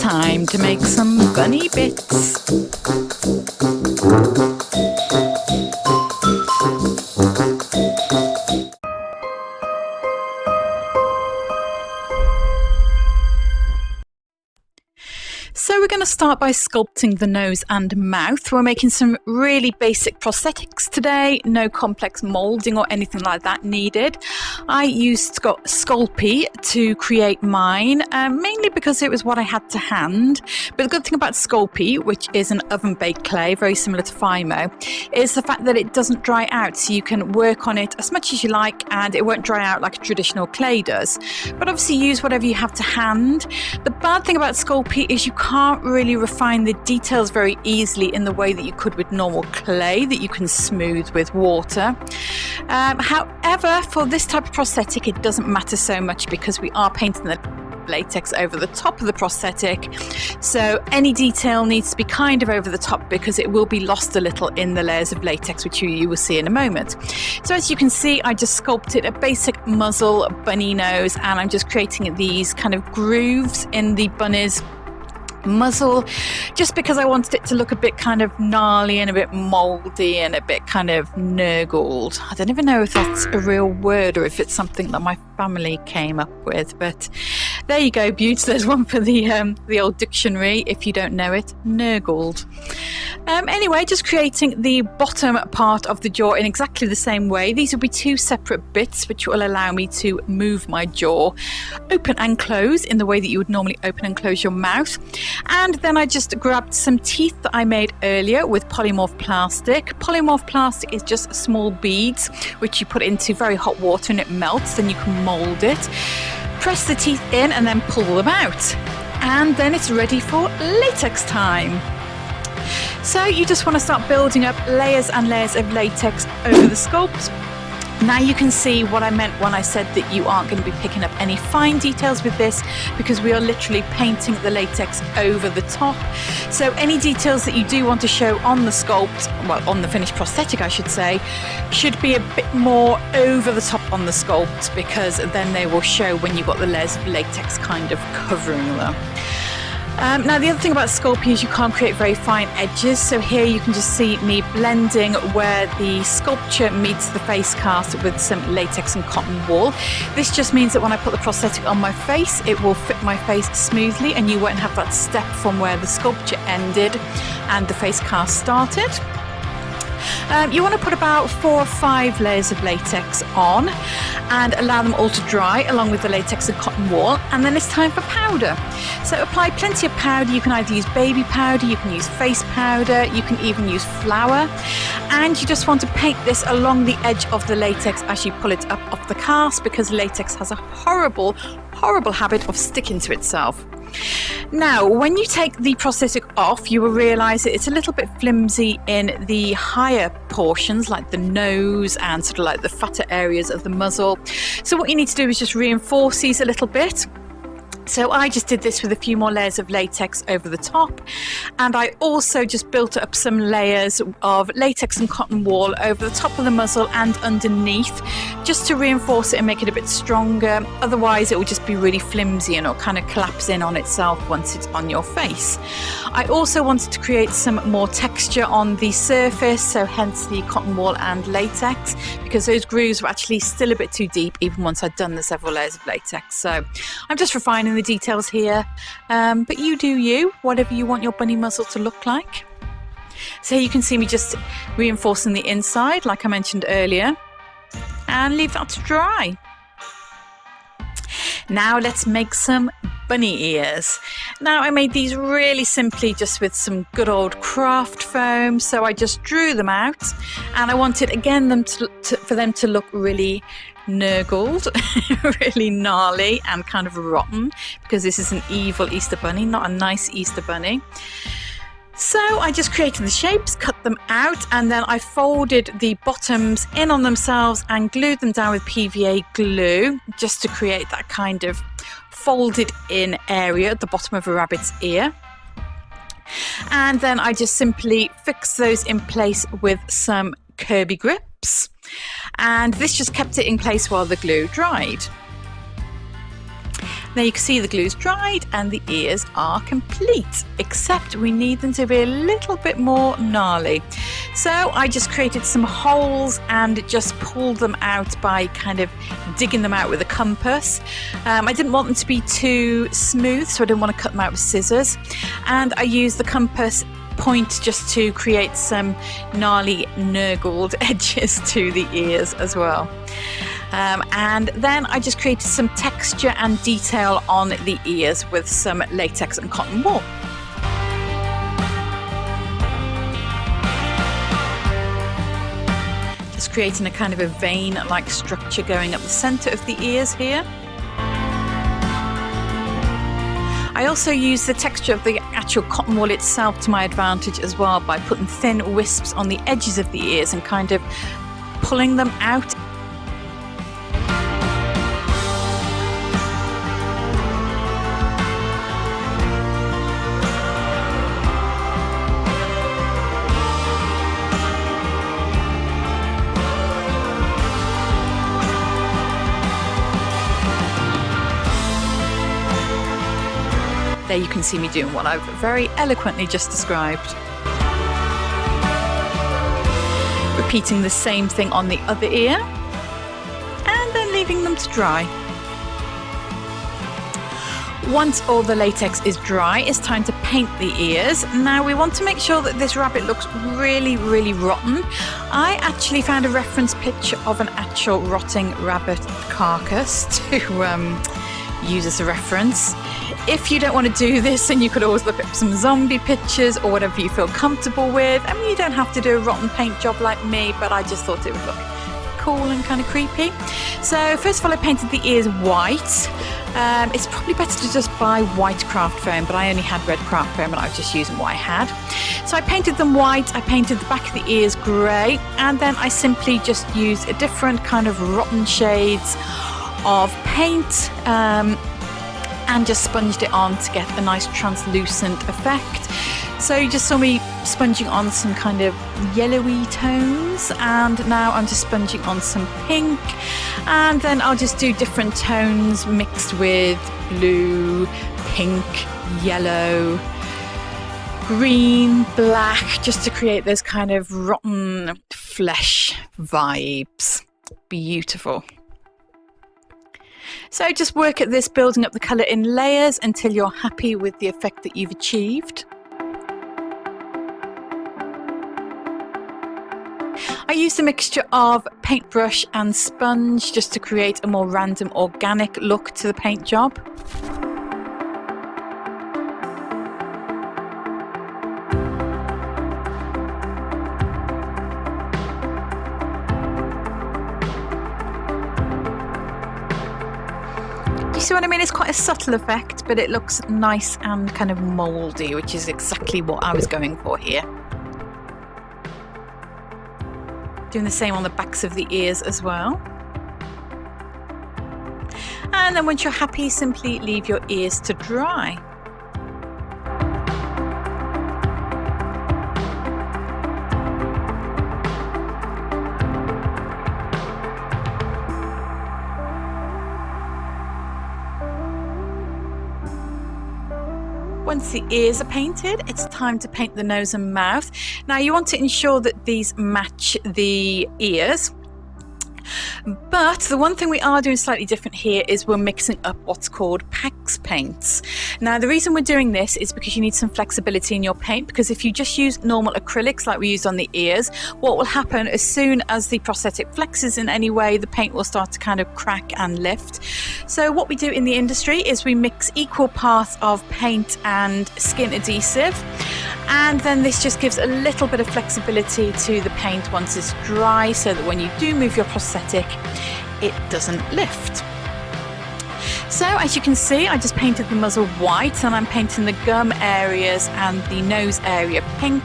time to make some bunny bits. So we're going to start by sculpting the nose and mouth. We're making some really basic prosthetics today, no complex moulding or anything like that needed. I used Sculpey to create mine, mainly because it was what I had to hand. But the good thing about Sculpey, which is an oven-baked clay, very similar to Fimo, is the fact that it doesn't dry out. So you can work on it as much as you like and it won't dry out like a traditional clay does. But obviously use whatever you have to hand. The bad thing about Sculpey is you can't really refine the details very easily in the way that you could with normal clay that you can smooth with water. However, for this type of prosthetic, it doesn't matter so much because we are painting the latex over the top of the prosthetic, so any detail needs to be kind of over the top because it will be lost a little in the layers of latex, which you will see in a moment. So as you can see, I just sculpted a basic muzzle bunny nose, and I'm just creating these kind of grooves in the bunny's muzzle just because I wanted it to look a bit kind of gnarly and a bit moldy and a bit kind of nurgled. I don't even know if that's a real word or if it's something that my family came up with, but there you go, Beauts. There's one for the old dictionary if you don't know it. Nurgled. Anyway, just creating the bottom part of the jaw in exactly the same way. These will be two separate bits which will allow me to move my jaw open and close in the way that you would normally open and close your mouth. And then I just grabbed some teeth that I made earlier with polymorph plastic. Polymorph plastic is just small beads which you put into very hot water and it melts, then you can mold it. Press the teeth in and then pull them out. And then it's ready for latex time. So you just want to start building up layers and layers of latex over the sculpt. Now you can see what I meant when I said that you aren't going to be picking up any fine details with this because we are literally painting the latex over the top. So any details that you do want to show on the sculpt, well, on the finished prosthetic I should say, should be a bit more over the top on the sculpt because then they will show when you've got the layers of latex kind of covering them. Now the other thing about Sculpey is you can't create very fine edges, so here you can just see me blending where the sculpture meets the face cast with some latex and cotton wool. This just means that when I put the prosthetic on my face, it will fit my face smoothly and you won't have that step from where the sculpture ended and the face cast started. You want to put about 4 or 5 layers of latex on and allow them all to dry along with the latex and cotton wool, and then it's time for powder. So apply plenty of powder. You can either use baby powder, you can use face powder, you can even use flour, and you just want to paint this along the edge of the latex as you pull it up off the cast because latex has a horrible habit of sticking to itself. Now, when you take the prosthetic off, you will realise that it's a little bit flimsy in the higher portions, like the nose and sort of like the fatter areas of the muzzle. So what you need to do is just reinforce these a little bit. So I just did this with a few more layers of latex over the top, and I also just built up some layers of latex and cotton wool over the top of the muzzle and underneath, just to reinforce it and make it a bit stronger. Otherwise it will just be really flimsy and it'll kind of collapse in on itself once it's on your face. I also wanted to create some more texture on the surface, so hence the cotton wool and latex, because those grooves were actually still a bit too deep even once I'd done the several layers of latex. So I'm just refining the details here, but you do you, whatever you want your bunny muzzle to look like. So here you can see me just reinforcing the inside like I mentioned earlier, and leave that to dry. Now let's make some bunny ears. Now I made these really simply just with some good old craft foam, so I just drew them out, and I wanted again for them to look really nurgled, really gnarly and kind of rotten, because this is an evil Easter bunny, not a nice Easter bunny. So I just created the shapes, cut them out, and then I folded the bottoms in on themselves and glued them down with PVA glue just to create that kind of folded in area at the bottom of a rabbit's ear. And then I just simply fixed those in place with some Kirby grips, and this just kept it in place while the glue dried. Now you can see the glue's dried and the ears are complete, except we need them to be a little bit more gnarly. So I just created some holes and just pulled them out by kind of digging them out with a compass. I didn't want them to be too smooth, so I didn't want to cut them out with scissors. And I used the compass point just to create some gnarly nurgled edges to the ears as well. And then I just created some texture and detail on the ears with some latex and cotton wool. Just creating a kind of a vein-like structure going up the centre of the ears here. I also use the texture of the actual cotton wool itself to my advantage as well by putting thin wisps on the edges of the ears and kind of pulling them out. There you can see me doing what I've very eloquently just described. Repeating the same thing on the other ear and then leaving them to dry. Once all the latex is dry, it's time to paint the ears. Now we want to make sure that this rabbit looks really, really rotten. I actually found a reference picture of an actual rotting rabbit carcass to use as a reference. If you don't want to do this, then you could always look at some zombie pictures or whatever you feel comfortable with. I mean, you don't have to do a rotten paint job like me, but I just thought it would look cool and kind of creepy. So first of all, I painted the ears white. It's probably better to just buy white craft foam, but I only had red craft foam and I was just using what I had. So I painted them white, I painted the back of the ears grey, and then I simply just used a different kind of rotten shades of paint and just sponged it on to get a nice translucent effect. So you just saw me sponging on some kind of yellowy tones, and now I'm just sponging on some pink, and then I'll just do different tones mixed with blue, pink, yellow, green, black, just to create those kind of rotten flesh vibes. Beautiful. So just work at this, building up the colour in layers until you're happy with the effect that you've achieved. I used a mixture of paintbrush and sponge just to create a more random organic look to the paint job. You see what I mean? It's quite a subtle effect, but it looks nice and kind of mouldy, which is exactly what I was going for here. Doing the same on the backs of the ears as well. And then once you're happy, simply leave your ears to dry. Once the ears are painted, it's time to paint the nose and mouth. Now you want to ensure that these match the ears. But the one thing we are doing slightly different here is we're mixing up what's called PAX paints. Now the reason we're doing this is because you need some flexibility in your paint, because if you just use normal acrylics like we used on the ears, what will happen as soon as the prosthetic flexes in any way, the paint will start to kind of crack and lift. So what we do in the industry is we mix equal parts of paint and skin adhesive, and then this just gives a little bit of flexibility to the paint once it's dry, so that when you do move your prosthetic, it doesn't lift. So as you can see, I just painted the muzzle white, and I'm painting the gum areas and the nose area pink,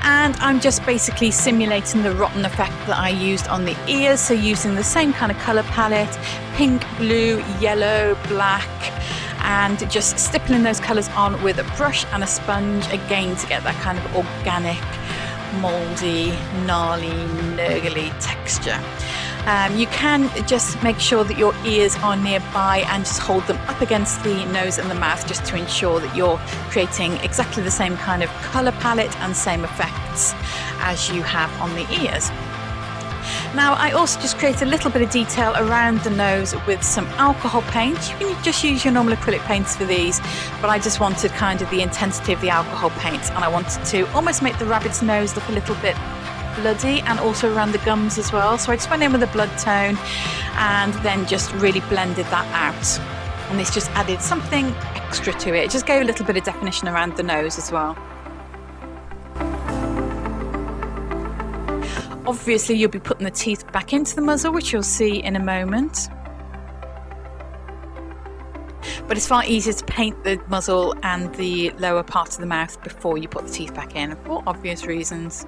and I'm just basically simulating the rotten effect that I used on the ears, so using the same kind of colour palette, pink, blue, yellow, black, and just stippling those colours on with a brush and a sponge, again to get that kind of organic, mouldy, gnarly, nurgly texture. You can just make sure that your ears are nearby and just hold them up against the nose and the mouth just to ensure that you're creating exactly the same kind of colour palette and same effects as you have on the ears. Now, I also just create a little bit of detail around the nose with some alcohol paint. You can just use your normal acrylic paints for these, but I just wanted kind of the intensity of the alcohol paint, and I wanted to almost make the rabbit's nose look a little bit bloody, and also around the gums as well. So I just went in with a blood tone and then just really blended that out. And this just added something extra to it. It just gave a little bit of definition around the nose as well. Obviously, you'll be putting the teeth back into the muzzle, which you'll see in a moment. But it's far easier to paint the muzzle and the lower part of the mouth before you put the teeth back in, for obvious reasons.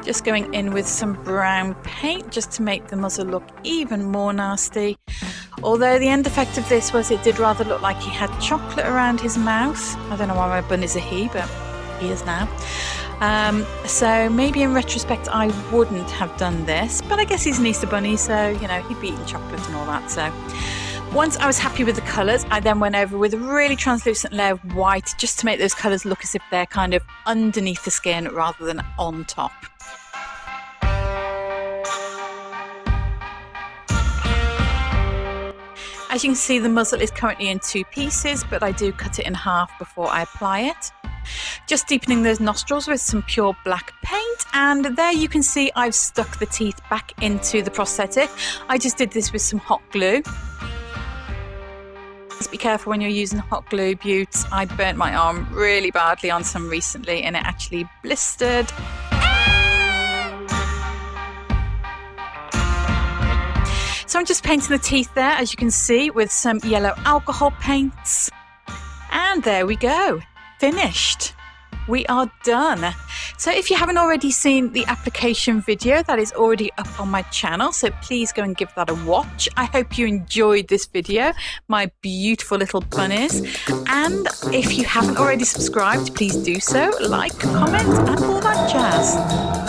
Just going in with some brown paint just to make the muzzle look even more nasty. Although the end effect of this was it did rather look like he had chocolate around his mouth. I don't know why my bun is a he, but he is now. So maybe in retrospect I wouldn't have done this, but I guess he's an Easter bunny, so you know, he'd be eating chocolate and all that. So once I was happy with the colours, I then went over with a really translucent layer of white just to make those colours look as if they're kind of underneath the skin rather than on top. As you can see, the muzzle is currently in 2 pieces, but I do cut it in half before I apply it. Just deepening those nostrils with some pure black paint, and there you can see I've stuck the teeth back into the prosthetic. I just did this with some hot glue. Just be careful when you're using hot glue, Beauts. I burnt my arm really badly on some recently and it actually blistered. So I'm just painting the teeth there, as you can see, with some yellow alcohol paints. And there we go, finished. We are done. So if you haven't already seen the application video, that is already up on my channel, so please go and give that a watch. I hope you enjoyed this video, my beautiful little bunnies. And if you haven't already subscribed, please do so, like, comment, and all that jazz.